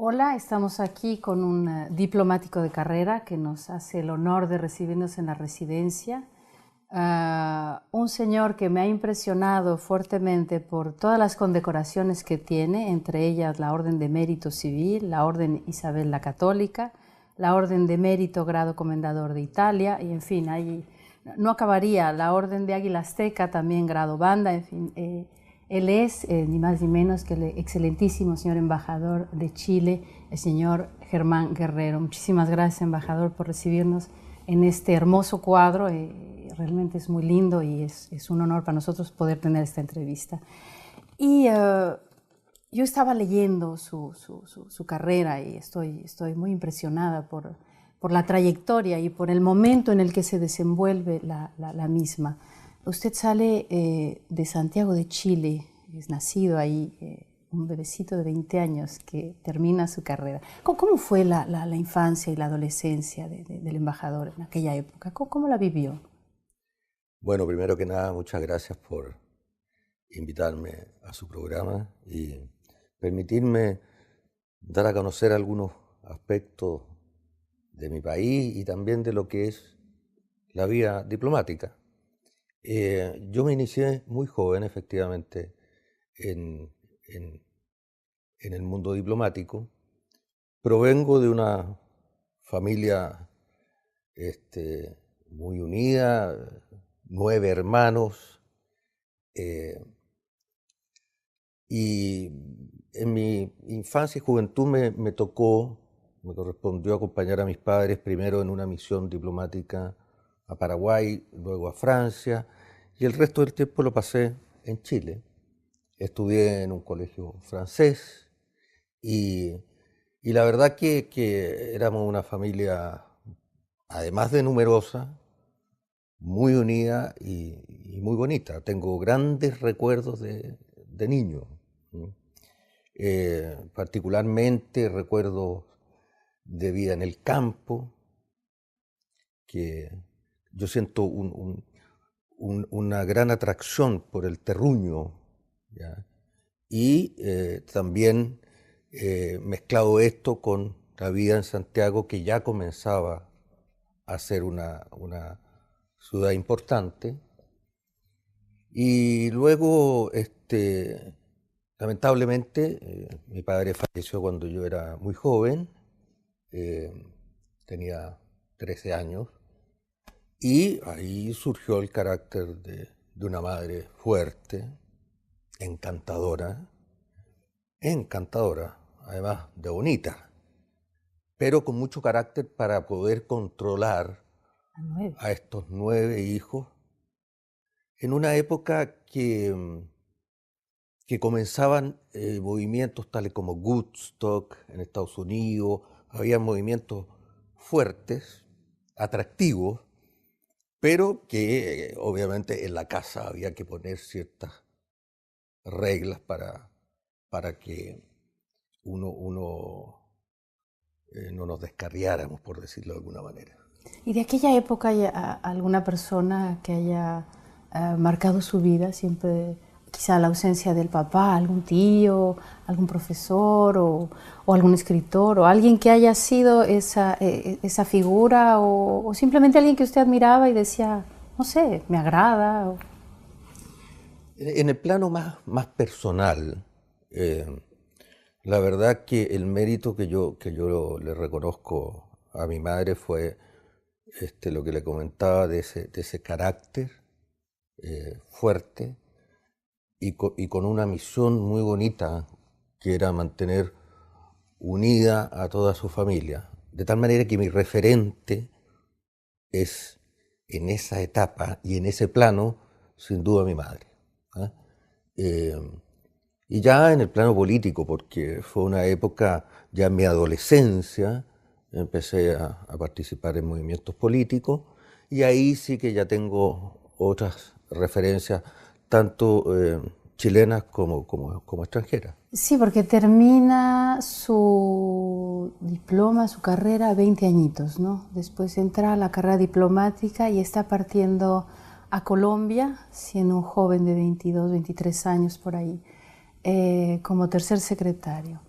Hola, estamos aquí con un diplomático de carrera que nos hace el honor de recibirnos en la residencia. Un señor que me ha impresionado fuertemente por todas las condecoraciones que tiene, entre ellas la Orden de Mérito Civil, la Orden Isabel la Católica, la Orden de Mérito Grado Comendador de Italia, y en fin, ahí no acabaría, la Orden de Águila Azteca, también Grado Banda, en fin. Él es ni más ni menos que el excelentísimo señor embajador de Chile, el señor Germán Guerrero. Muchísimas gracias, embajador, por recibirnos en este hermoso cuadro. Realmente es muy lindo y es un honor para nosotros poder tener esta entrevista. Y yo estaba leyendo su carrera y estoy muy impresionada por la trayectoria y por el momento en el que se desenvuelve la misma. Usted sale de Santiago de Chile, es nacido ahí, un bebecito de 20 años que termina su carrera. ¿Cómo fue la infancia y la adolescencia del embajador en aquella época? ¿Cómo la vivió? Bueno, primero que nada, muchas gracias por invitarme a su programa y permitirme dar a conocer algunos aspectos de mi país y también de lo que es la vida diplomática. Yo me inicié muy joven, efectivamente, en, en- en el mundo diplomático. Provengo de una familia muy unida, 9 hermanos, eh, y en mi infancia y juventud me correspondió acompañar a mis padres primero en una misión diplomática a Paraguay, luego a Francia, y el resto del tiempo lo pasé en Chile. Estudié en un colegio francés y, y la verdad que éramos una familia, además de numerosa, muy unida y muy bonita. Tengo grandes recuerdos de niño. ¿Mm? Particularmente recuerdos de vida en el campo, que yo siento una gran atracción por el terruño, ¿ya? Y también mezclado esto con la vida en Santiago, que ya comenzaba a ser una ciudad importante. Y luego, lamentablemente, mi padre falleció cuando yo era muy joven, eh, tenía 13 años, y ahí surgió el carácter de una madre fuerte, encantadora, encantadora, además de bonita, pero con mucho carácter para poder controlar A 9. a estos 9 hijos en una época que comenzaban movimientos tales como Woodstock en Estados Unidos, había movimientos fuertes, atractivos, pero que obviamente en la casa había que poner ciertas reglas para que uno no nos descarriáramos, por decirlo de alguna manera. ¿Y de aquella época hay alguna persona que haya marcado su vida? Siempre, quizá la ausencia del papá, algún tío, algún profesor o algún escritor o alguien que haya sido esa figura o simplemente alguien que usted admiraba y decía, no sé, me agrada. En el plano más personal, eh, la verdad que el mérito que yo le reconozco a mi madre fue lo que le comentaba de ese carácter fuerte y con una misión muy bonita, que era mantener unida a toda su familia. De tal manera que mi referente es en esa etapa y en ese plano, sin duda, mi madre. ¿Ah? Eh, y ya en el plano político, porque fue una época, ya en mi adolescencia, empecé a participar en movimientos políticos y ahí sí que ya tengo otras referencias, tanto chilenas como extranjeras. Sí, porque termina su diploma, su carrera a 20 añitos, ¿no? Después entra a la carrera diplomática y está partiendo a Colombia, siendo un joven de 22, 23 años por ahí, como tercer secretario.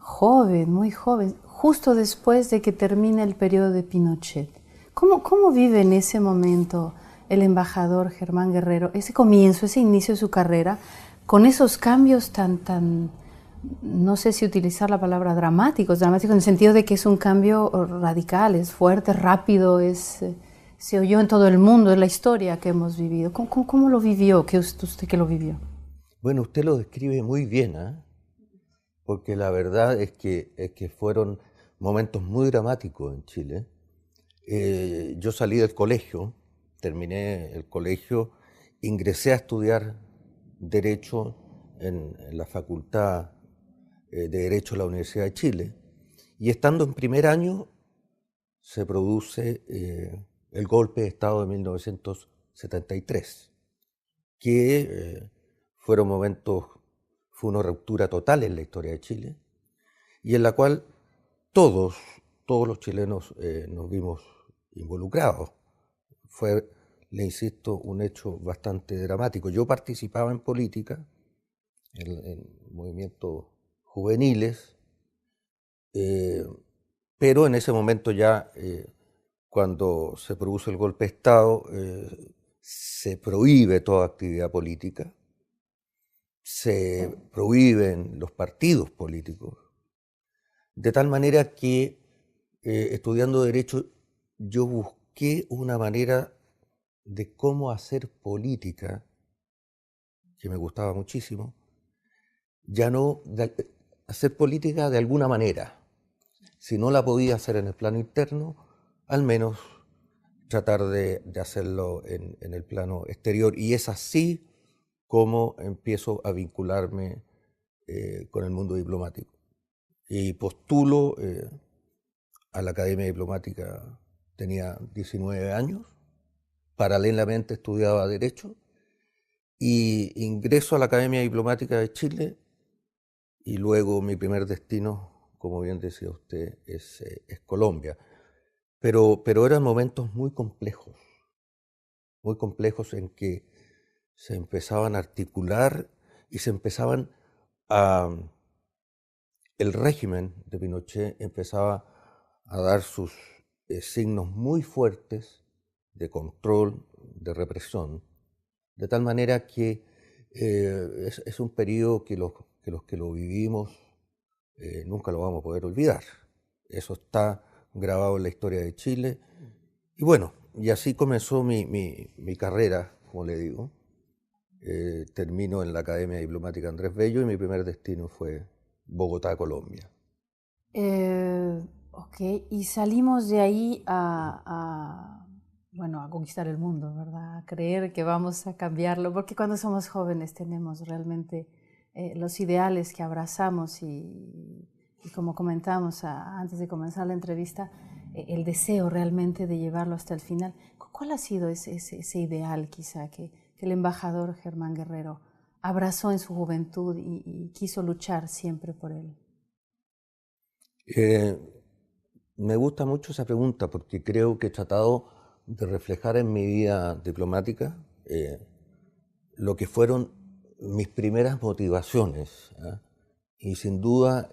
joven, muy joven, justo después de que termina el periodo de Pinochet. ¿Cómo vive en ese momento el embajador Germán Guerrero, ese comienzo, ese inicio de su carrera, con esos cambios tan, no sé si utilizar la palabra dramáticos en el sentido de que es un cambio radical, es fuerte, rápido, se oyó en todo el mundo, es la historia que hemos vivido? ¿Cómo lo vivió, usted que lo vivió? Bueno, usted lo describe muy bien, ¿eh? Porque la verdad es que fueron momentos muy dramáticos en Chile. Yo salí del colegio, terminé el colegio, ingresé a estudiar Derecho en la Facultad de Derecho de la Universidad de Chile, y estando en primer año se produce el golpe de Estado de 1973, que fueron momentos, fue una ruptura total en la historia de Chile, y en la cual todos los chilenos nos vimos involucrados. Fue, le insisto, un hecho bastante dramático. Yo participaba en política, en movimientos juveniles, pero en ese momento ya, cuando se produce el golpe de Estado, se prohíbe toda actividad política, se prohíben los partidos políticos, de tal manera que estudiando Derecho yo busqué una manera de cómo hacer política, que me gustaba muchísimo, ya no hacer política de alguna manera. Si no la podía hacer en el plano interno, al menos tratar de hacerlo en el plano exterior. Y es así como empiezo a vincularme con el mundo diplomático. Y postulo a la Academia Diplomática, tenía 19 años, paralelamente estudiaba Derecho, y ingreso a la Academia Diplomática de Chile, y luego mi primer destino, como bien decía usted, es Colombia. Pero eran momentos muy complejos en que se empezaban a articular y se empezaban a... El régimen de Pinochet empezaba a dar sus signos muy fuertes de control, de represión, de tal manera que es un periodo que los que lo vivimos nunca lo vamos a poder olvidar. Eso está grabado en la historia de Chile. Y bueno, y así comenzó mi carrera, como le digo. Termino en la Academia Diplomática Andrés Bello y mi primer destino fue Bogotá, Colombia. Ok, y salimos de ahí bueno, a conquistar el mundo, ¿verdad? A creer que vamos a cambiarlo, porque cuando somos jóvenes tenemos realmente los ideales que abrazamos y como comentamos antes de comenzar la entrevista, el deseo realmente de llevarlo hasta el final. ¿Cuál ha sido ese ideal quizá que el embajador Germán Guerrero abrazó en su juventud y quiso luchar siempre por él? Me gusta mucho esa pregunta porque creo que he tratado de reflejar en mi vida diplomática lo que fueron mis primeras motivaciones, ¿eh? Y sin duda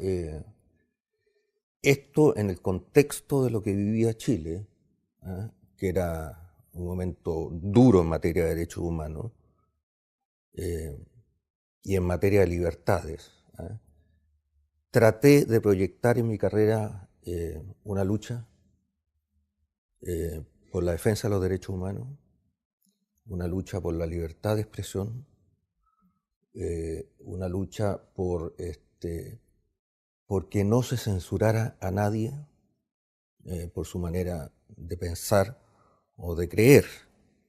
esto en el contexto de lo que vivía Chile, ¿eh? Que era un momento duro en materia de derechos humanos eh, y en materia de libertades, ¿eh? Traté de proyectar en mi carrera una lucha por la defensa de los derechos humanos, una lucha por la libertad de expresión, una lucha porque no se censurara a nadie por su manera de pensar o de creer,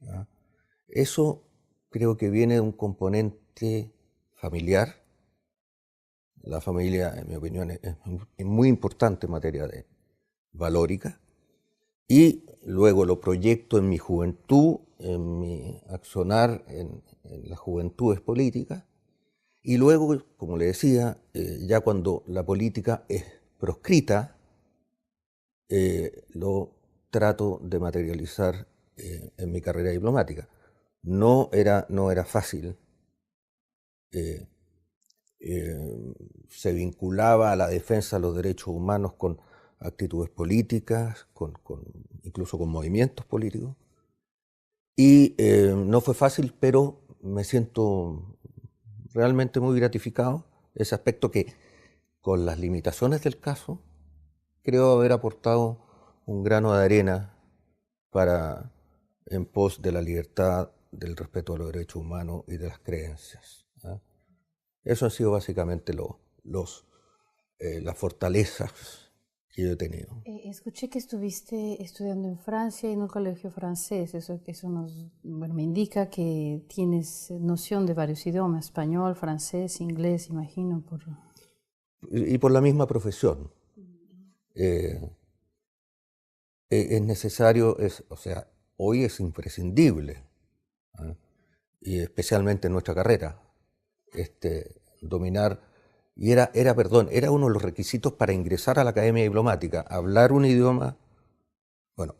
¿ah? Eso creo que viene de un componente familiar. La familia, en mi opinión, es muy importante en materia de valórica. Y luego lo proyecto en mi juventud, en mi accionar en las juventudes políticas. Y luego, como le decía, ya cuando la política es proscrita, lo trato de materializar en mi carrera diplomática. No era fácil se vinculaba a la defensa de los derechos humanos con actitudes políticas, incluso con movimientos políticos. Y no fue fácil, pero me siento realmente muy gratificado. Ese aspecto que, con las limitaciones del caso, creo haber aportado un grano de arena en pos de la libertad, del respeto a los derechos humanos y de las creencias. Eso han sido básicamente las fortalezas que yo he tenido. Escuché que estuviste estudiando en Francia y en un colegio francés. Eso bueno, me indica que tienes noción de varios idiomas, español, francés, inglés, imagino. Y por la misma profesión. Es necesario, o sea, hoy es imprescindible, y especialmente en nuestra carrera, dominar, y era uno de los requisitos para ingresar a la Academia Diplomática, hablar un idioma, bueno,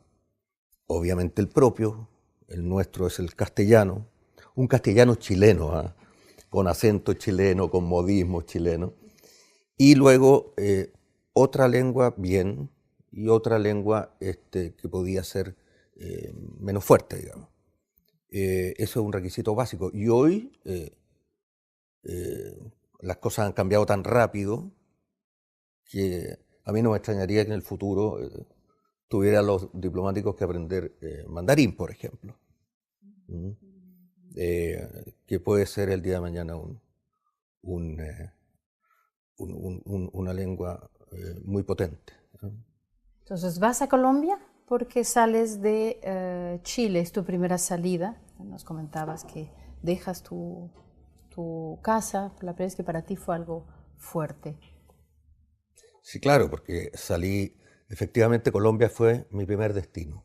obviamente el propio, el nuestro es el castellano, un castellano chileno, con acento chileno, con modismo chileno, y luego otra lengua bien, y otra lengua que podía ser menos fuerte, digamos. Eso es un requisito básico. Y hoy las cosas han cambiado tan rápido que a mí no me extrañaría que en el futuro tuvieran los diplomáticos que aprender mandarín, por ejemplo. Que puede ser el día de mañana una lengua muy potente. Entonces, ¿vas a Colombia? Porque sales de Chile, es tu primera salida. Nos comentabas que dejas tu casa, la verdad es que para ti fue algo fuerte. Sí, claro, porque efectivamente Colombia fue mi primer destino.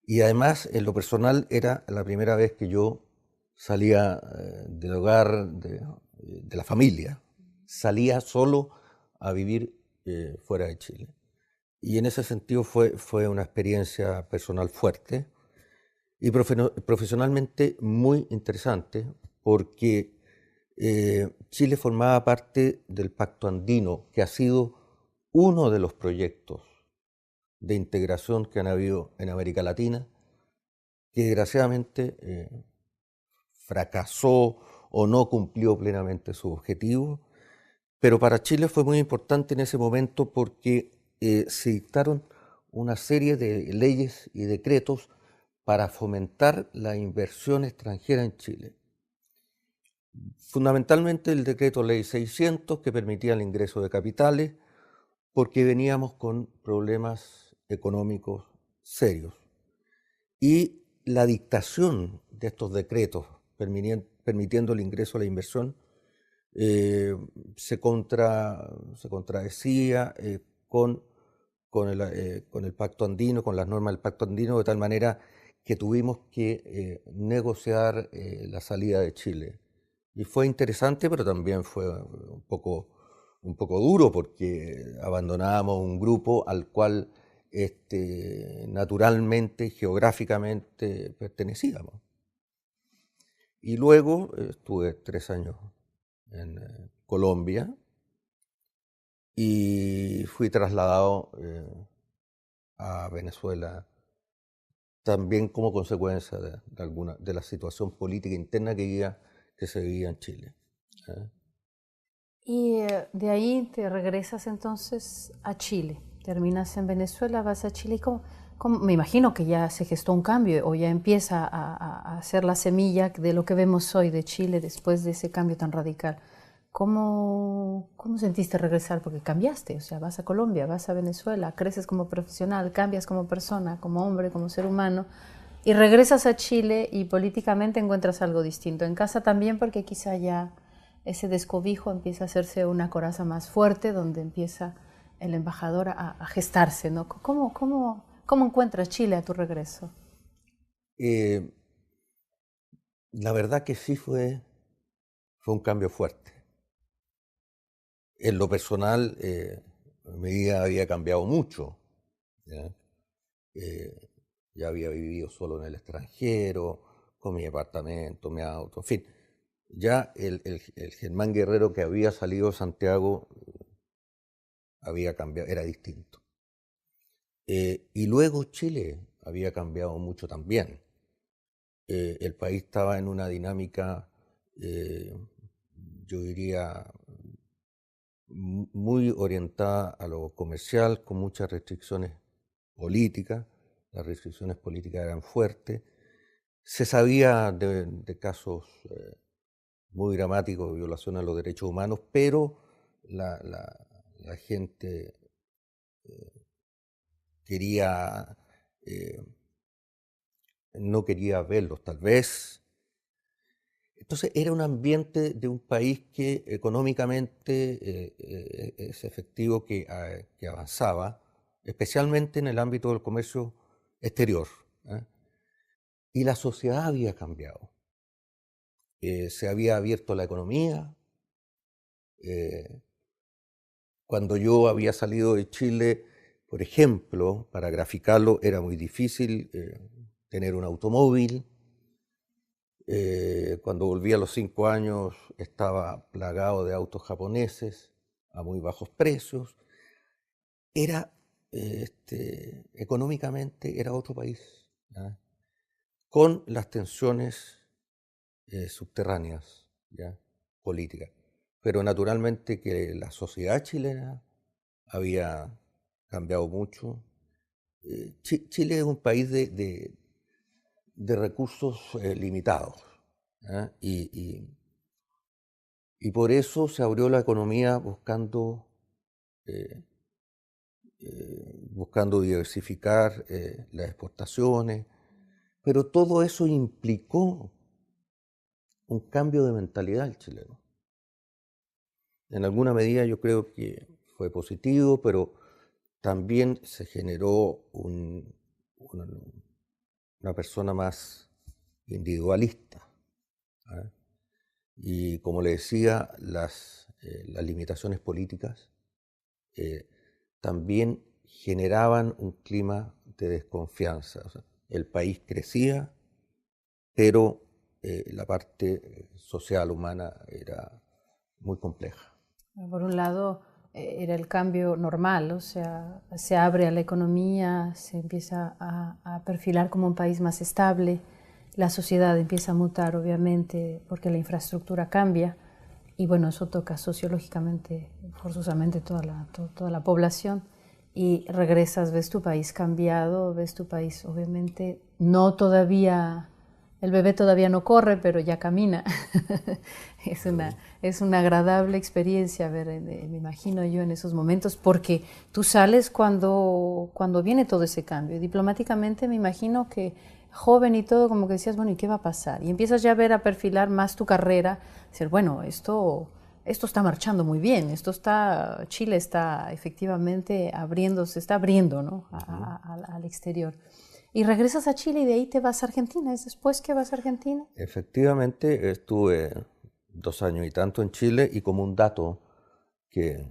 Y además, en lo personal, era la primera vez que yo salía del hogar, de la familia, salía solo a vivir fuera de Chile. Y en ese sentido fue una experiencia personal fuerte y profesionalmente muy interesante, porque Chile formaba parte del Pacto Andino, que ha sido uno de los proyectos de integración que han habido en América Latina, que desgraciadamente fracasó o no cumplió plenamente su objetivo, pero para Chile fue muy importante en ese momento porque se dictaron una serie de leyes y decretos para fomentar la inversión extranjera en Chile. Fundamentalmente el decreto Ley 600, que permitía el ingreso de capitales, porque veníamos con problemas económicos serios. Y la dictación de estos decretos permitiendo el ingreso a la inversión se contradecía con el Pacto Andino, con las normas del Pacto Andino, de tal manera que tuvimos que negociar la salida de Chile. Y fue interesante, pero también fue un poco duro, porque abandonábamos un grupo al cual naturalmente, geográficamente pertenecíamos. Y luego estuve 3 años en Colombia y fui trasladado a Venezuela también como consecuencia de la situación política interna que se vivía en Chile. Y de ahí te regresas entonces a Chile. Terminas en Venezuela, vas a Chile. Me imagino que ya se gestó un cambio o ya empieza a hacer la semilla de lo que vemos hoy de Chile después de ese cambio tan radical. ¿Cómo sentiste regresar? Porque cambiaste, o sea, vas a Colombia, vas a Venezuela, creces como profesional, cambias como persona, como hombre, como ser humano, y regresas a Chile y políticamente encuentras algo distinto. En casa también, porque quizá ya ese descobijo empieza a hacerse una coraza más fuerte, donde empieza el embajador a gestarse, ¿no? ¿Cómo encuentras Chile a tu regreso? La verdad que sí fue un cambio fuerte. En lo personal, mi vida había cambiado mucho. ¿Ya? Ya había vivido solo en el extranjero, con mi apartamento, mi auto, en fin. Ya el Germán Guerrero que había salido de Santiago había cambiado, era distinto. Y luego Chile había cambiado mucho también. El país estaba en una dinámica, yo diría, muy orientada a lo comercial, con muchas restricciones políticas. Las restricciones políticas eran fuertes. Se sabía de casos muy dramáticos de violación a los derechos humanos, pero la gente quería, no quería verlos, tal vez. Entonces era un ambiente de un país que económicamente es efectivo, que avanzaba, especialmente en el ámbito del comercio exterior. Y la sociedad había cambiado. Se había abierto la economía. Cuando yo había salido de Chile, por ejemplo, para graficarlo, era muy difícil tener un automóvil. Cuando volví a los 5 años estaba plagado de autos japoneses a muy bajos precios. Era, económicamente, era otro país, ¿ya? Con las tensiones subterráneas, ¿ya? Políticas. Pero naturalmente que la sociedad chilena había cambiado mucho. Chile es un país de recursos limitados, ¿ya? Y por eso se abrió la economía eh, buscando diversificar las exportaciones, pero todo eso implicó un cambio de mentalidad del chileno. En alguna medida yo creo que fue positivo, pero también se generó una persona más individualista, ¿eh? Y como le decía, las limitaciones políticas también generaban un clima de desconfianza. O sea, el país crecía, pero la parte social, humana, era muy compleja. Por un lado, era el cambio normal, o sea, se abre a la economía, se empieza a perfilar como un país más estable, la sociedad empieza a mutar, obviamente, porque la infraestructura cambia, y bueno, eso toca sociológicamente, forzosamente toda la población, y regresas, ves tu país cambiado, ves tu país, obviamente, no todavía... El bebé todavía no corre, pero ya camina. Es una agradable experiencia ver, me imagino yo, en esos momentos, porque tú sales cuando viene todo ese cambio. Diplomáticamente me imagino que joven y todo, como que decías, bueno, ¿y qué va a pasar? Y empiezas ya a ver, a perfilar más tu carrera, decir, bueno, esto está marchando muy bien, Chile está efectivamente abriendo, se está abriendo, ¿no? Al exterior. Y regresas a Chile y de ahí te vas a Argentina. ¿Es después que vas a Argentina? Efectivamente, estuve 2 años y tanto en Chile, y como un dato que,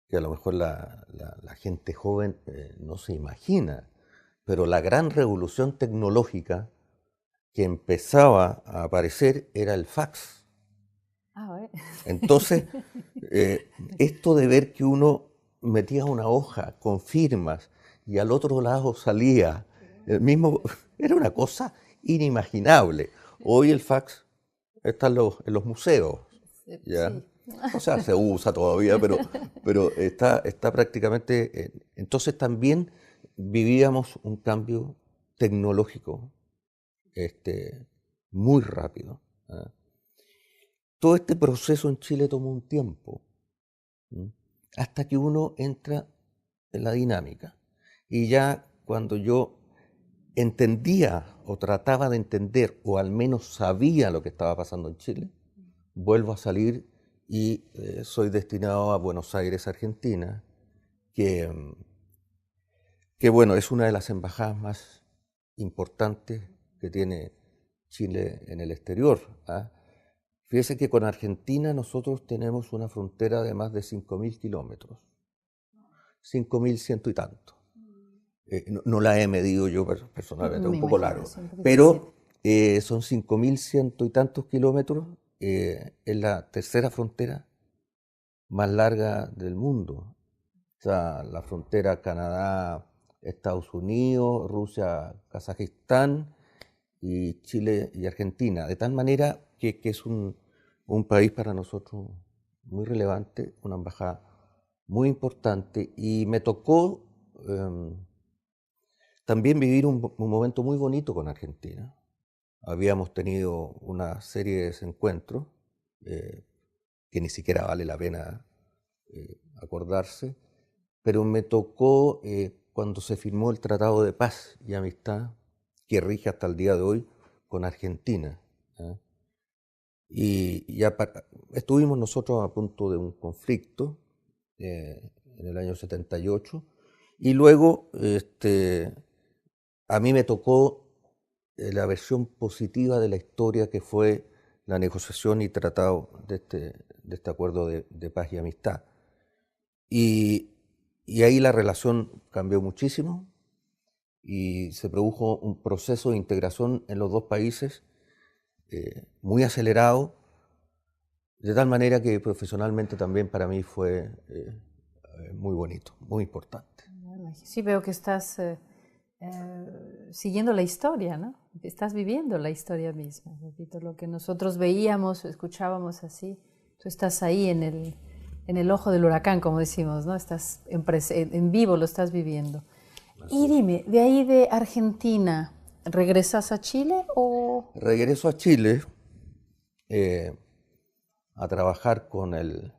que a lo mejor la gente joven no se imagina, pero la gran revolución tecnológica que empezaba a aparecer era el fax. Entonces, esto de ver que uno metía una hoja con firmas y al otro lado salía el mismo, era una cosa inimaginable. Hoy el fax está en los museos, ¿ya? Sí. O sea, se usa todavía, pero está prácticamente... entonces también vivíamos un cambio tecnológico muy rápido, ¿ah? Todo este proceso en Chile tomó un tiempo, ¿m? Hasta que uno entra en la dinámica. Y ya cuando yo entendía o trataba de entender, o al menos sabía lo que estaba pasando en Chile, vuelvo a salir y soy destinado a Buenos Aires, Argentina, que, que bueno, es una de las embajadas más importantes que tiene Chile en el exterior, ¿ah? Fíjese que con Argentina nosotros tenemos una frontera de más de 5.000 kilómetros, 5.100 y tanto. No la he medido yo personalmente, es Me un poco imagino, largo, sí, un poquito difícil. pero son 5.100 y tantos kilómetros, es la tercera frontera más larga del mundo. O sea, la frontera Canadá, Estados Unidos, Rusia, Kazajistán y Chile y Argentina. De tal manera que es un país para nosotros muy relevante, una embajada muy importante. Y me tocó también vivir un momento muy bonito con Argentina. Habíamos tenido una serie de desencuentros que ni siquiera vale la pena acordarse, pero me tocó cuando se firmó el Tratado de Paz y Amistad que rige hasta el día de hoy con Argentina. ¿Eh? Y ya estuvimos nosotros a punto de un conflicto en el año 78 y luego a mí me tocó la versión positiva de la historia que fue la negociación y tratado de este acuerdo de paz y amistad. Y ahí la relación cambió muchísimo y se produjo un proceso de integración en los dos países muy acelerado, de tal manera que profesionalmente también para mí fue muy bonito, muy importante. Sí, veo que estás siguiendo la historia, ¿no? Estás viviendo la historia misma. Repito, lo que nosotros veíamos, escuchábamos así, tú estás ahí en el ojo del huracán, como decimos, ¿no? Estás en vivo, lo estás viviendo. Y dime, de ahí de Argentina, ¿regresas a Chile o...? Regreso a Chile a trabajar con el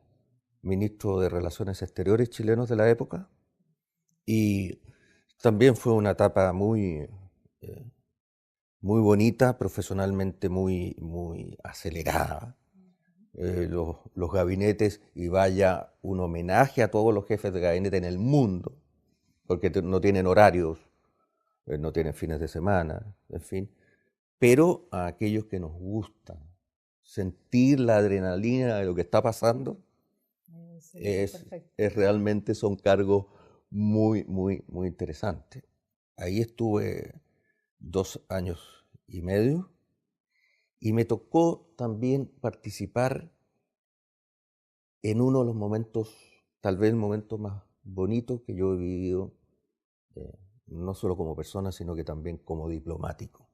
ministro de Relaciones Exteriores chilenos de la época y también fue una etapa muy bonita, profesionalmente muy acelerada. Los gabinetes, y vaya un homenaje a todos los jefes de gabinete en el mundo, porque no tienen horarios, no tienen fines de semana, en fin, pero a aquellos que nos gusta sentir la adrenalina de lo que está pasando, es realmente son cargos muy interesantes. Ahí estuve 2 años y medio y me tocó también participar en uno de los momentos, tal vez el momento más bonito que yo he vivido, no solo como persona, sino que también como diplomático.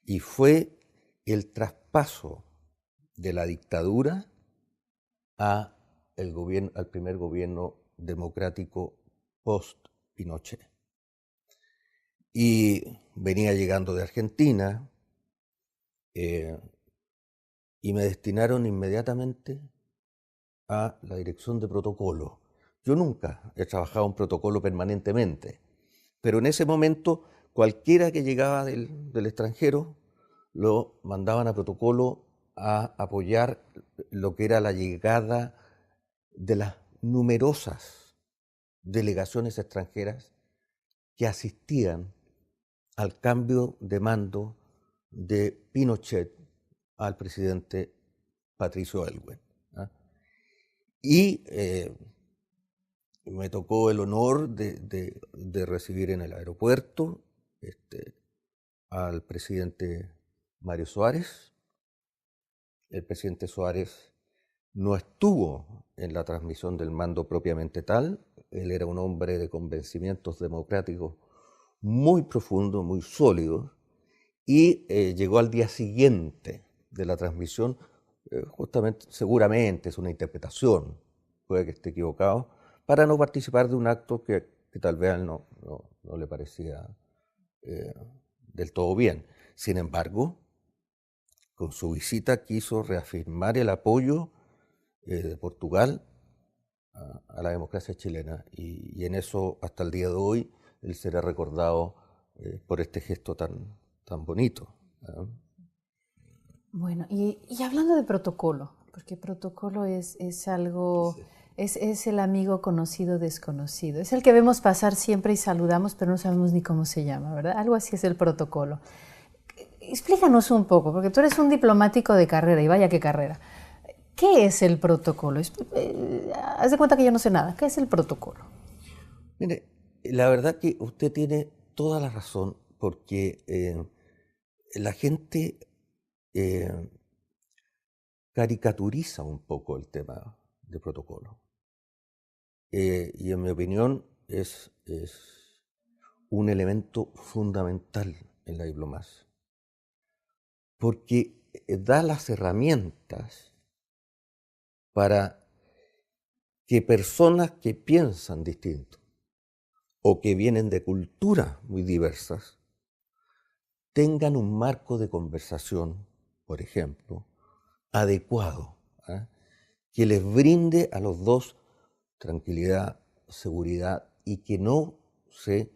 Y fue el traspaso de la dictadura al primer gobierno democrático post-Pinochet. Y venía llegando de Argentina y me destinaron inmediatamente a la dirección de protocolo. Yo nunca he trabajado en protocolo permanentemente, pero en ese momento cualquiera que llegaba del extranjero lo mandaban a protocolo a apoyar lo que era la llegada de las numerosas delegaciones extranjeras que asistían al cambio de mando de Pinochet al presidente Patricio Aylwin. ¿Ah? Y me tocó el honor de recibir en el aeropuerto al presidente Mario Suárez. El presidente Suárez no estuvo en la transmisión del mando propiamente tal. Él era un hombre de convencimientos democráticos muy profundos, muy sólidos, y llegó al día siguiente de la transmisión, justamente, seguramente es una interpretación, puede que esté equivocado, para no participar de un acto que tal vez a él no le parecía del todo bien. Sin embargo, con su visita quiso reafirmar el apoyo de Portugal a la democracia chilena y en eso hasta el día de hoy él será recordado por este gesto tan bonito. ¿Eh? Bueno, y hablando de protocolo, porque protocolo es algo, sí. Es el amigo conocido desconocido, es el que vemos pasar siempre y saludamos, pero no sabemos ni cómo se llama, ¿verdad? Algo así es el protocolo. Explícanos un poco, porque tú eres un diplomático de carrera, y vaya qué carrera. ¿Qué es el protocolo? Haz de cuenta que yo no sé nada. ¿Qué es el protocolo? Mire, la verdad que usted tiene toda la razón, porque la gente caricaturiza un poco el tema de protocolo. Y en mi opinión es un elemento fundamental en la diplomacia, porque da las herramientas para que personas que piensan distinto o que vienen de culturas muy diversas tengan un marco de conversación, por ejemplo, adecuado, ¿eh? Que les brinde a los dos tranquilidad, seguridad y que no se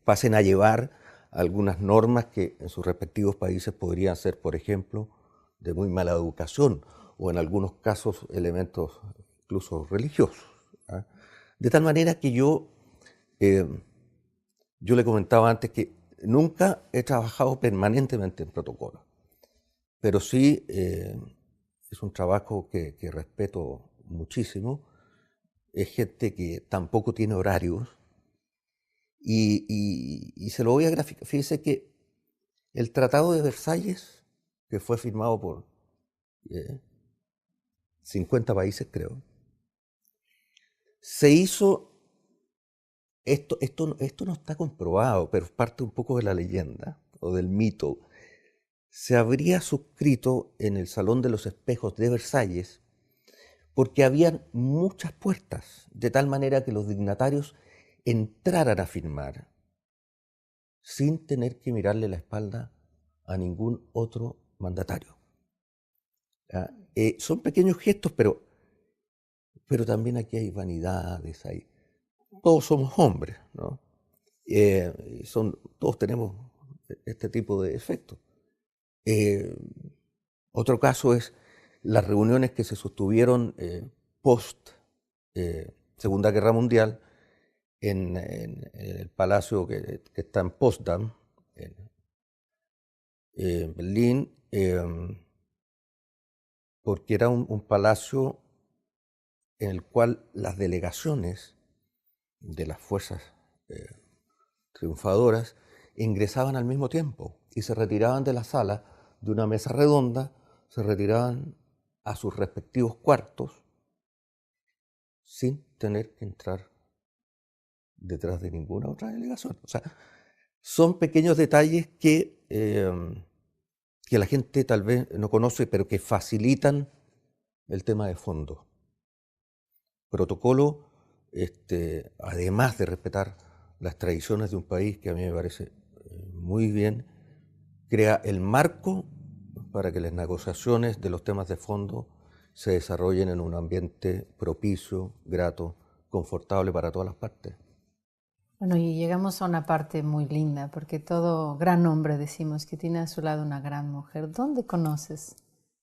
pasen a llevar algunas normas que en sus respectivos países podrían ser, por ejemplo, de muy mala educación o en algunos casos elementos incluso religiosos. ¿Eh? De tal manera que yo le comentaba antes que nunca he trabajado permanentemente en protocolo, pero sí es un trabajo que respeto muchísimo. Es gente que tampoco tiene horarios y se lo voy a graficar. Fíjese que el Tratado de Versalles, que fue firmado por 50 países, creo, se hizo, esto no está comprobado, pero es parte un poco de la leyenda o del mito. Se habría suscrito en el Salón de los Espejos de Versalles porque habían muchas puertas, de tal manera que los dignatarios entraran a firmar sin tener que mirarle la espalda a ningún otro mandatario. Son pequeños gestos, pero también aquí hay vanidades, todos somos hombres, ¿no? Todos tenemos este tipo de efectos. Otro caso es las reuniones que se sostuvieron post Segunda Guerra Mundial en el palacio que está en Potsdam, en Berlín, porque era un palacio en el cual las delegaciones de las fuerzas triunfadoras ingresaban al mismo tiempo y se retiraban de la sala de una mesa redonda, se retiraban a sus respectivos cuartos sin tener que entrar detrás de ninguna otra delegación. O sea, son pequeños detalles que la gente tal vez no conoce, pero que facilitan el tema de fondo. Protocolo, además de respetar las tradiciones de un país, que a mí me parece muy bien, crea el marco para que las negociaciones de los temas de fondo se desarrollen en un ambiente propicio, grato, confortable para todas las partes. Bueno, y llegamos a una parte muy linda, porque todo gran hombre decimos que tiene a su lado una gran mujer. ¿Dónde conoces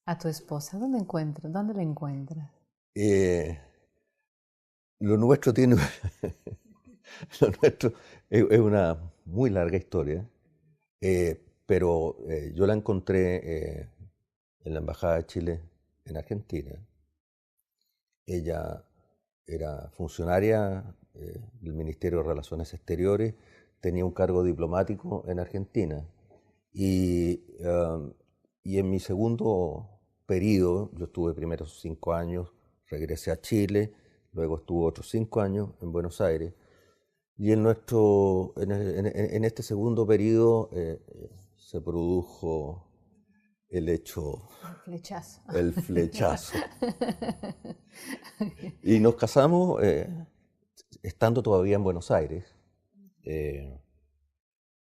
a tu esposa? ¿Dónde la encuentras? Lo nuestro tiene, lo nuestro es una muy larga historia, pero yo la encontré en la Embajada de Chile en Argentina. Ella era funcionaria del Ministerio de Relaciones Exteriores, tenía un cargo diplomático en Argentina. Y en mi segundo periodo, yo estuve primero 5 años, regresé a Chile, luego estuve otros 5 años en Buenos Aires. Y en este segundo periodo se produjo el hecho, el flechazo. Y nos casamos estando todavía en Buenos Aires,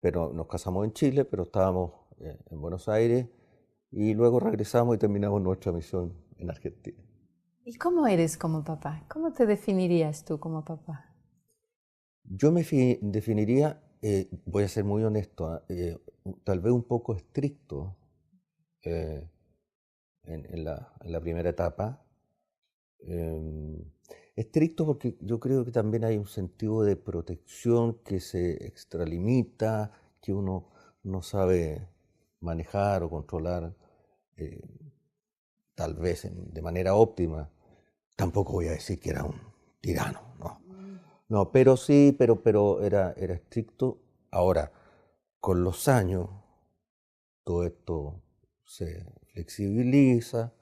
pero nos casamos en Chile, pero estábamos en Buenos Aires y luego regresamos y terminamos nuestra misión en Argentina. ¿Y cómo eres como papá? ¿Cómo te definirías tú como papá? Yo me definiría, voy a ser muy honesto, tal vez un poco estricto en la primera etapa. Estricto porque yo creo que también hay un sentido de protección que se extralimita, que uno no sabe manejar o controlar, tal vez de manera óptima. Tampoco voy a decir que era un tirano, no. No, pero sí, pero era estricto. Ahora, con los años, todo esto se flexibiliza,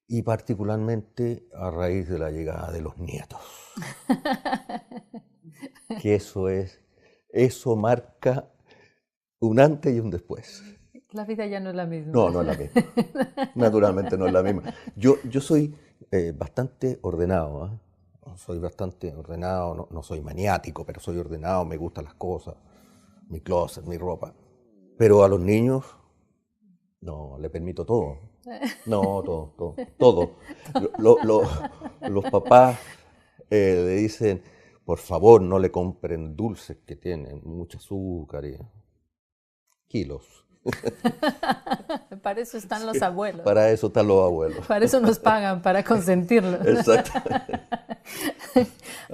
y particularmente a raíz de la llegada de los nietos. Que eso marca un antes y un después. La vida ya no es la misma. No, no es la misma. Naturalmente no es la misma. Yo soy bastante ordenado, ¿eh? Soy bastante ordenado, no soy maniático, pero soy ordenado, me gustan las cosas, mi closet, mi ropa. Pero a los niños, no, le permito todo. No, todo. Los papás le dicen, por favor, no le compren dulces que tienen mucho azúcar y kilos. Para eso están los abuelos. Para eso están los abuelos. Para eso nos pagan, para consentirlos. Exacto.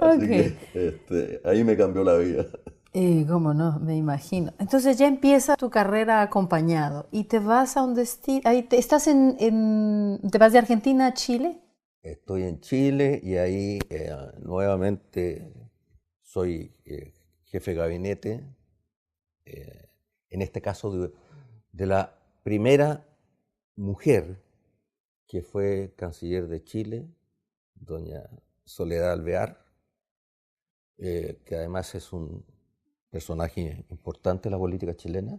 Así Ok. que ahí me cambió la vida. Cómo no, me imagino. Entonces ya empieza tu carrera acompañado y te vas a un destino, estás te vas de Argentina a Chile. Estoy en Chile y ahí nuevamente soy jefe de gabinete, en este caso de la primera mujer que fue canciller de Chile, doña Soledad Alvear, que además es un personaje importante en la política chilena,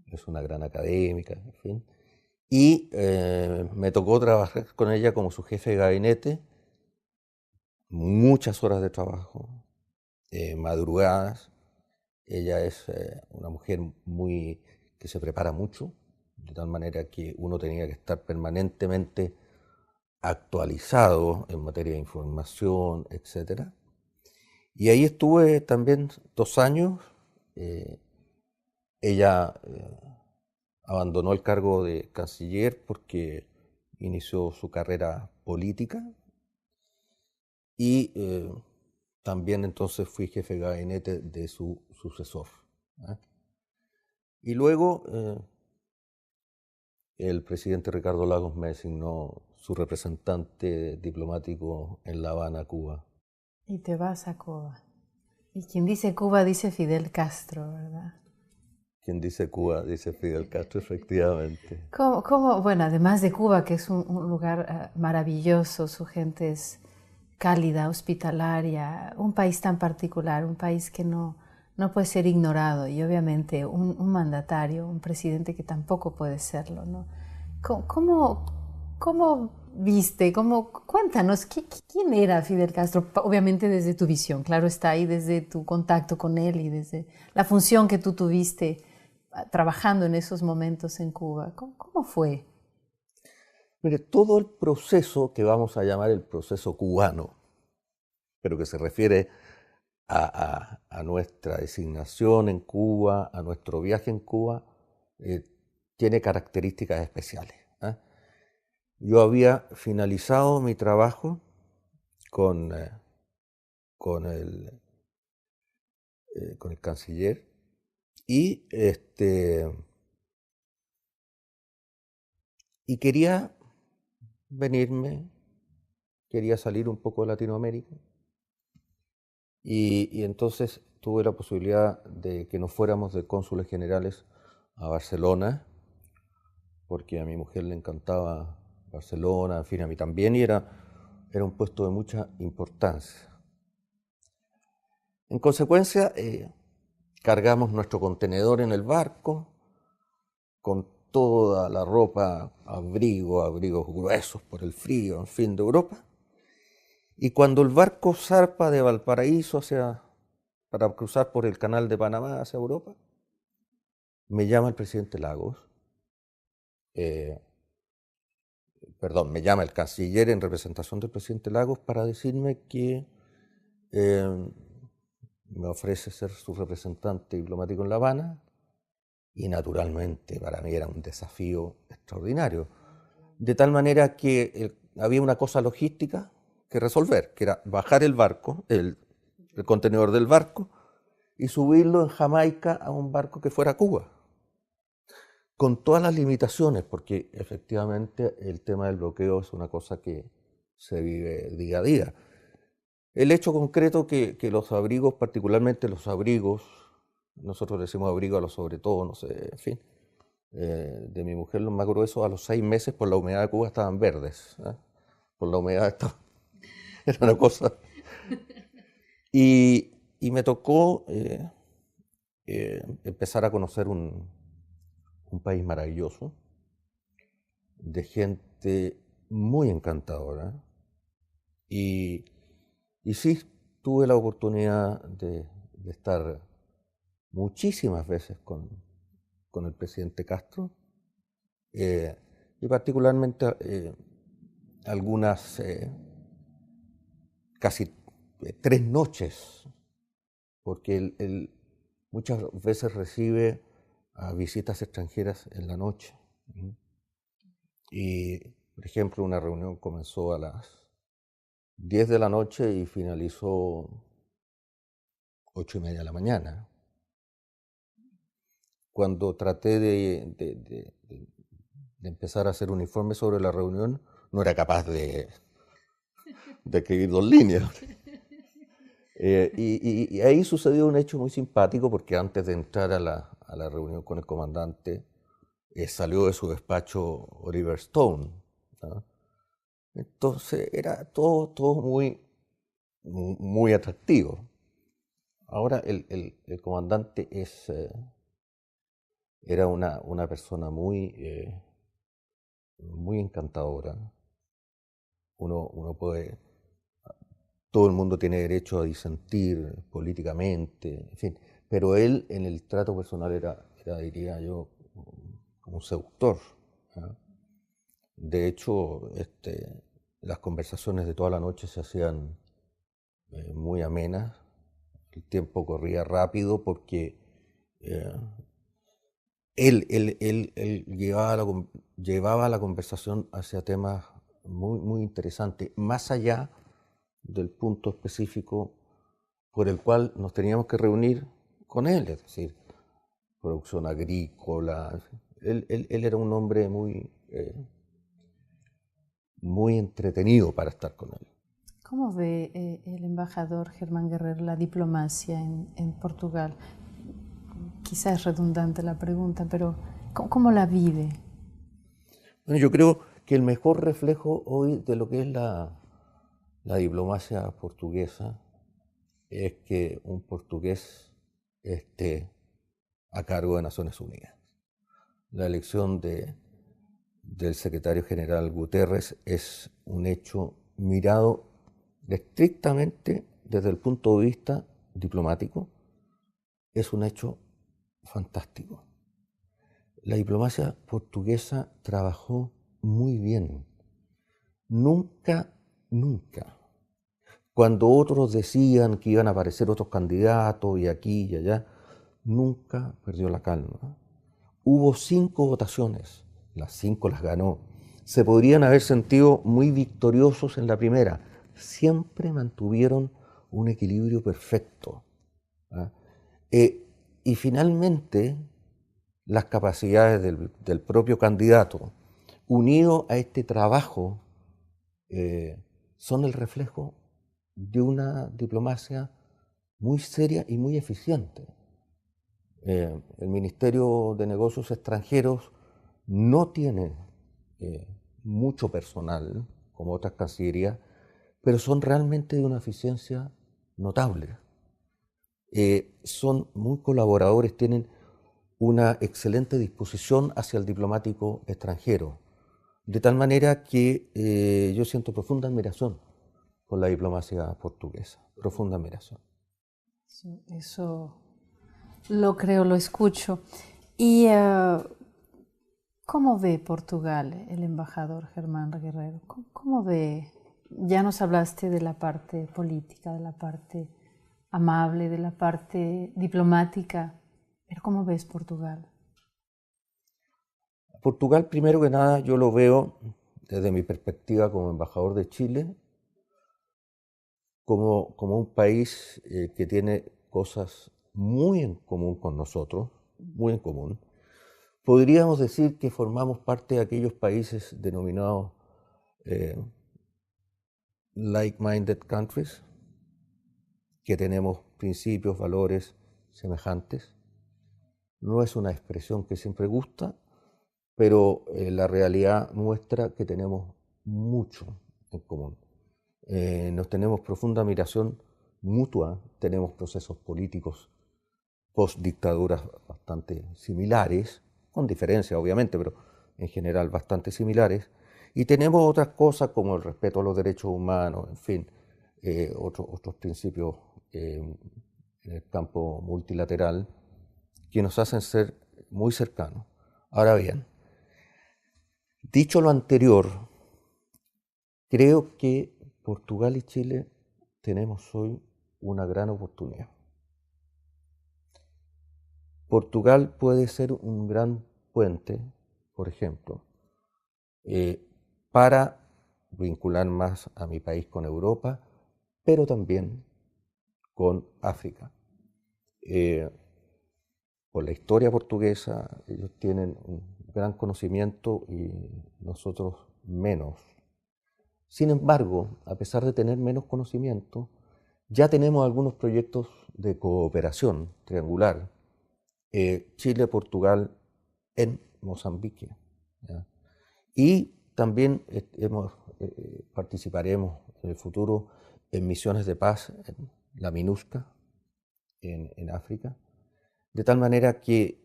es una gran académica, en fin. Y me tocó trabajar con ella como su jefe de gabinete, muchas horas de trabajo, madrugadas. Ella es una mujer que se prepara mucho, de tal manera que uno tenía que estar permanentemente actualizado en materia de información, etc. Y ahí estuve también 2 años. Ella abandonó el cargo de canciller porque inició su carrera política y también entonces fui jefe de gabinete de su sucesor, ¿eh? Y luego el presidente Ricardo Lagos me designó su representante diplomático en La Habana, Cuba. Y te vas a Cuba. Y quien dice Cuba dice Fidel Castro, ¿verdad? Quien dice Cuba dice Fidel Castro, efectivamente. Bueno, además de Cuba, que es un lugar maravilloso, su gente es cálida, hospitalaria, un país tan particular, un país que no puede ser ignorado y obviamente un mandatario, un presidente que tampoco puede serlo, ¿no? ¿Cómo viste? Cuéntanos, ¿quién era Fidel Castro? Obviamente desde tu visión, claro está ahí, desde tu contacto con él y desde la función que tú tuviste trabajando en esos momentos en Cuba. ¿Cómo fue? Mire, todo el proceso que vamos a llamar el proceso cubano, pero que se refiere a nuestra designación en Cuba, a nuestro viaje en Cuba, tiene características especiales, ¿eh? Yo había finalizado mi trabajo con el canciller y quería venirme, quería salir un poco de Latinoamérica y entonces tuve la posibilidad de que nos fuéramos de cónsules generales a Barcelona, porque a mi mujer le encantaba Barcelona, en fin, a mí también, y era un puesto de mucha importancia. En consecuencia, cargamos nuestro contenedor en el barco con toda la ropa, abrigos gruesos por el frío, en fin, de Europa. Y cuando el barco zarpa de Valparaíso para cruzar por el canal de Panamá hacia Europa, me llama el presidente Lagos, me llama el canciller en representación del presidente Lagos para decirme que me ofrece ser su representante diplomático en La Habana, y naturalmente para mí era un desafío extraordinario, de tal manera que había una cosa logística que resolver, que era bajar el barco, el contenedor del barco, y subirlo en Jamaica a un barco que fuera a Cuba, con todas las limitaciones, porque efectivamente el tema del bloqueo es una cosa que se vive día a día. El hecho concreto que los abrigos, particularmente los abrigos, nosotros decimos abrigo a los sobre todo, no sé, en fin, de mi mujer, los más gruesos, a los 6 meses por la humedad de Cuba estaban verdes. Por la humedad estaba, era una cosa. Y me tocó empezar a conocer un país maravilloso, de gente muy encantadora. Y sí, tuve la oportunidad de estar muchísimas veces con el presidente Castro, y particularmente algunas, casi 3 noches, porque él muchas veces recibe a visitas extranjeras en la noche. Y, por ejemplo, una reunión comenzó a las 10 de la noche y finalizó 8:30 de la mañana. Cuando traté de empezar a hacer un informe sobre la reunión, no era capaz de escribir 2 líneas. Y ahí sucedió un hecho muy simpático, porque antes de entrar a la reunión con el comandante, salió de su despacho Oliver Stone, ¿no? Entonces era todo muy atractivo. Ahora el comandante era una persona muy encantadora. Uno puede, todo el mundo tiene derecho a disentir políticamente, en fin, pero él en el trato personal era diría yo, como un seductor, ¿no? De hecho, las conversaciones de toda la noche se hacían muy amenas. El tiempo corría rápido porque eh, él llevaba la conversación hacia temas muy interesantes, más allá del punto específico por el cual nos teníamos que reunir con él, es decir, producción agrícola. Él era un hombre muy entretenido para estar con él. ¿Cómo ve el embajador Germán Guerrero la diplomacia en Portugal? Quizás es redundante la pregunta, pero ¿cómo la vive? Bueno, yo creo que el mejor reflejo hoy de lo que es la diplomacia portuguesa es que un portugués esté a cargo de Naciones Unidas. La elección del secretario general Guterres es un hecho mirado estrictamente desde el punto de vista diplomático, es un hecho fantástico. La diplomacia portuguesa trabajó muy bien. Nunca, cuando otros decían que iban a aparecer otros candidatos y aquí y allá, nunca perdió la calma. Hubo 5 votaciones, las 5 las ganó. Se podrían haber sentido muy victoriosos en la primera. Siempre mantuvieron un equilibrio perfecto. ¿Ah? Y finalmente, las capacidades del propio candidato, unido a este trabajo, son el reflejo de una diplomacia muy seria y muy eficiente. El Ministerio de Negocios Extranjeros no tiene mucho personal, como otras cancillerías, pero son realmente de una eficiencia notable. Son muy colaboradores, tienen una excelente disposición hacia el diplomático extranjero, de tal manera que yo siento profunda admiración por la diplomacia portuguesa, profunda admiración. Eso lo creo, lo escucho. ¿Y cómo ve Portugal el embajador Germán Guerrero? ¿Cómo ve? Ya nos hablaste de la parte política, de la parte amable, de la parte diplomática, pero ¿cómo ves Portugal? Portugal, primero que nada, yo lo veo desde mi perspectiva como embajador de Chile, como un país que tiene cosas muy en común con nosotros, muy en común. Podríamos decir que formamos parte de aquellos países denominados like-minded countries, que tenemos principios, valores semejantes. No es una expresión que siempre gusta, pero la realidad muestra que tenemos mucho en común. Nos tenemos profunda admiración mutua, tenemos procesos políticos post-dictaduras bastante similares, con diferencia obviamente, pero en general bastante similares, y tenemos otras cosas como el respeto a los derechos humanos, en fin, otros principios en el campo multilateral que nos hacen ser muy cercanos. Ahora bien, dicho lo anterior, creo que Portugal y Chile tenemos hoy una gran oportunidad. Portugal puede ser un gran puente, por ejemplo, para vincular más a mi país con Europa, pero también con África. Por la historia portuguesa, ellos tienen un gran conocimiento y nosotros menos. Sin embargo, a pesar de tener menos conocimiento, ya tenemos algunos proyectos de cooperación triangular, Chile-Portugal en Mozambique, ¿ya? Y también participaremos en el futuro en misiones de paz en la MINUSCA, en África, de tal manera que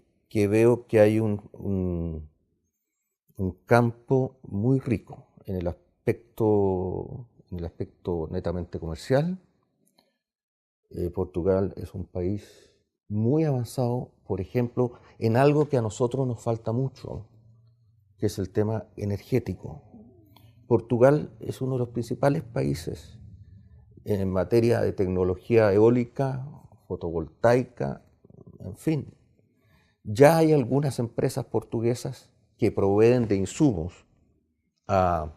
veo que hay un campo muy rico en el aspecto netamente comercial. Portugal es un país muy avanzado, por ejemplo, en algo que a nosotros nos falta mucho, que es el tema energético. Portugal es uno de los principales países en materia de tecnología eólica, fotovoltaica, en fin. Ya hay algunas empresas portuguesas que proveen de insumos a,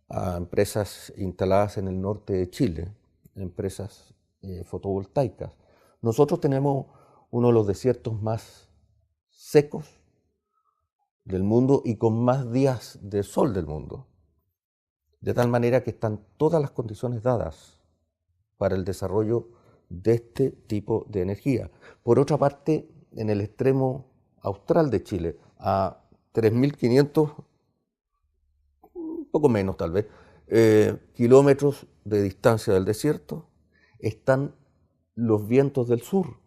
a empresas instaladas en el norte de Chile, empresas fotovoltaicas. Nosotros tenemos uno de los desiertos más secos del mundo y con más días de sol del mundo, de tal manera que están todas las condiciones dadas para el desarrollo de este tipo de energía. Por otra parte, en el extremo austral de Chile, a 3.500, un poco menos tal vez, kilómetros de distancia del desierto, están los vientos del sur,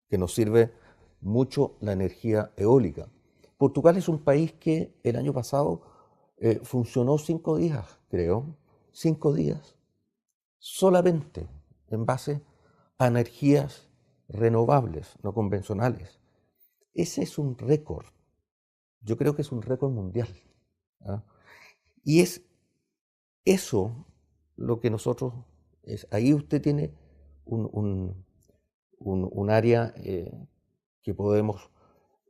que nos sirve mucho la energía eólica. Portugal es un país que el año pasado funcionó 5 días, creo, 5 días, solamente en base a energías renovables, no convencionales. Ese es un récord, yo creo que es un récord mundial, ¿ah? Y es eso lo que nosotros, ahí usted tiene un área que podemos,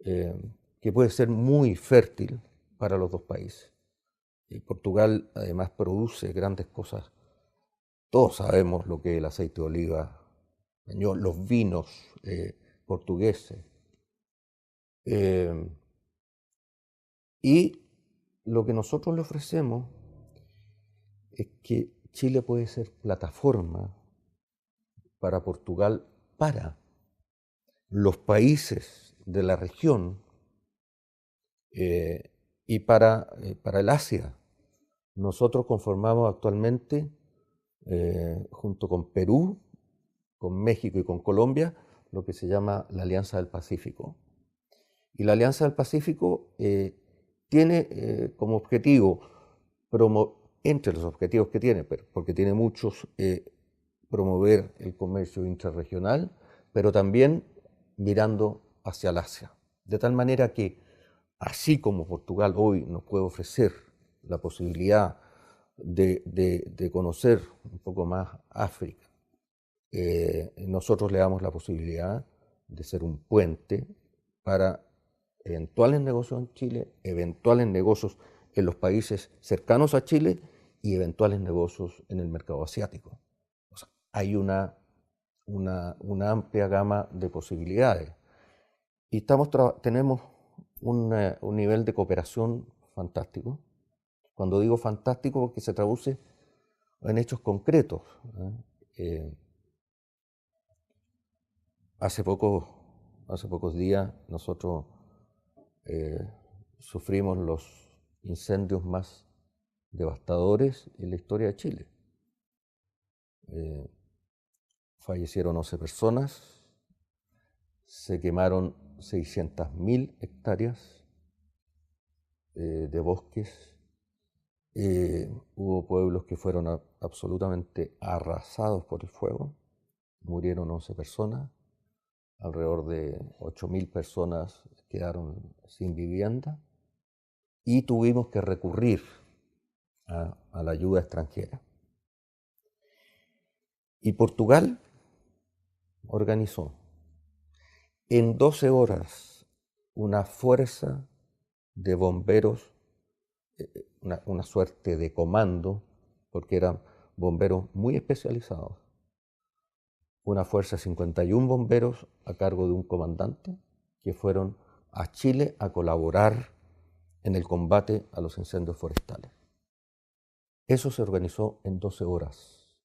eh, que puede ser muy fértil para los dos países. Portugal además produce grandes cosas. Todos sabemos lo que es el aceite de oliva, los vinos portugueses. Y lo que nosotros le ofrecemos es que Chile puede ser plataforma para Portugal, para los países de la región y para el Asia. Nosotros conformamos actualmente, junto con Perú, con México y con Colombia, lo que se llama la Alianza del Pacífico. Y la Alianza del Pacífico tiene como objetivo, entre los objetivos que tiene, porque tiene muchos, promover el comercio intrarregional, pero también mirando hacia el Asia. De tal manera que, así como Portugal hoy nos puede ofrecer la posibilidad de conocer un poco más África, nosotros le damos la posibilidad de ser un puente para eventuales negocios en Chile, eventuales negocios en los países cercanos a Chile y eventuales negocios en el mercado asiático. O sea, hay una amplia gama de posibilidades. Y tenemos un nivel de cooperación fantástico. Cuando digo fantástico, porque se traduce en hechos concretos. Hace pocos días nosotros sufrimos los incendios más devastadores en la historia de Chile. Fallecieron 11 personas, se quemaron 600.000 hectáreas de bosques, hubo pueblos que fueron absolutamente arrasados por el fuego, murieron 11 personas, alrededor de 8.000 personas quedaron sin vivienda y tuvimos que recurrir a la ayuda extranjera. Y Portugal organizó en 12 horas una fuerza de bomberos, una suerte de comando, porque eran bomberos muy especializados. Una fuerza de 51 bomberos a cargo de un comandante que fueron a Chile a colaborar en el combate a los incendios forestales. Eso se organizó en 12 horas.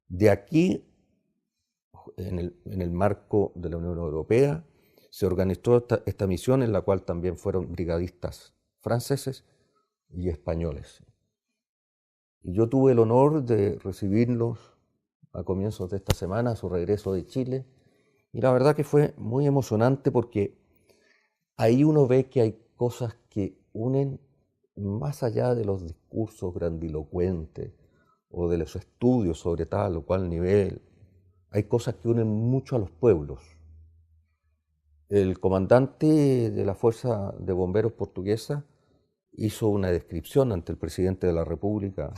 De aquí, en el marco de la Unión Europea, se organizó esta misión en la cual también fueron brigadistas franceses y españoles. Y yo tuve el honor de recibirlos a comienzos de esta semana, a su regreso de Chile, y la verdad que fue muy emocionante porque ahí uno ve que hay cosas que unen más allá de los discursos grandilocuentes o de los estudios sobre tal o cual nivel. Hay cosas que unen mucho a los pueblos. El comandante de la Fuerza de Bomberos portuguesa hizo una descripción ante el presidente de la República,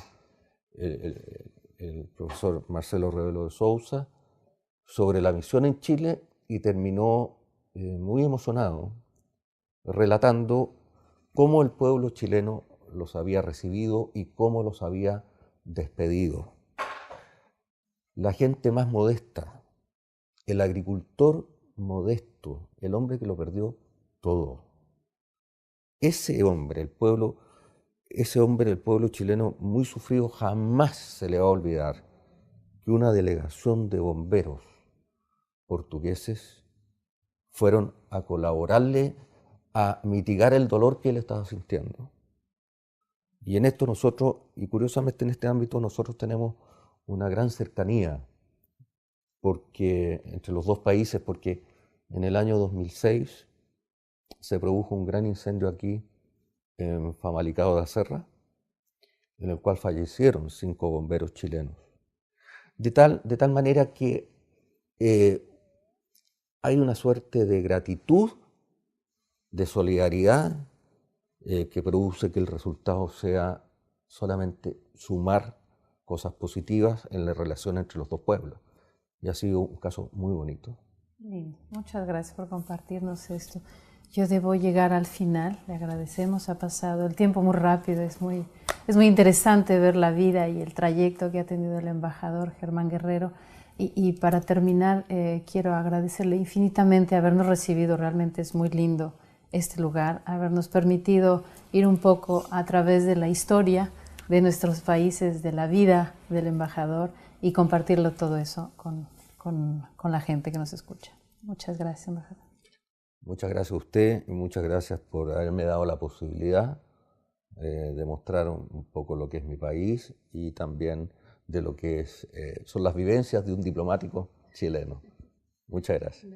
el profesor Marcelo Rebelo de Sousa, sobre la misión en Chile y terminó muy emocionado, relatando cómo el pueblo chileno los había recibido y cómo los había despedido. La gente más modesta, el agricultor modesto, el hombre que lo perdió todo. Ese hombre, el pueblo chileno muy sufrido, jamás se le va a olvidar que una delegación de bomberos portugueses fueron a colaborarle a mitigar el dolor que él estaba sintiendo. Y en esto nosotros, y curiosamente en este ámbito, nosotros tenemos una gran cercanía entre los dos países, porque en el año 2006 se produjo un gran incendio aquí en Famalicão da Serra, en el cual fallecieron 5 bomberos chilenos. De tal manera que hay una suerte de gratitud, de solidaridad, que produce que el resultado sea solamente sumar cosas positivas en la relación entre los dos pueblos. Y ha sido un caso muy bonito. Lindo. Muchas gracias por compartirnos esto. Yo debo llegar al final, le agradecemos, ha pasado el tiempo muy rápido, es muy interesante ver la vida y el trayecto que ha tenido el embajador Germán Guerrero. Y para terminar, quiero agradecerle infinitamente habernos recibido, realmente es muy lindo este lugar, habernos permitido ir un poco a través de la historia de nuestros países, de la vida del embajador y compartirlo todo eso con la gente que nos escucha. Muchas gracias, embajador. Muchas gracias a usted y muchas gracias por haberme dado la posibilidad de mostrar un poco lo que es mi país y también de lo que son las vivencias de un diplomático chileno. Muchas gracias.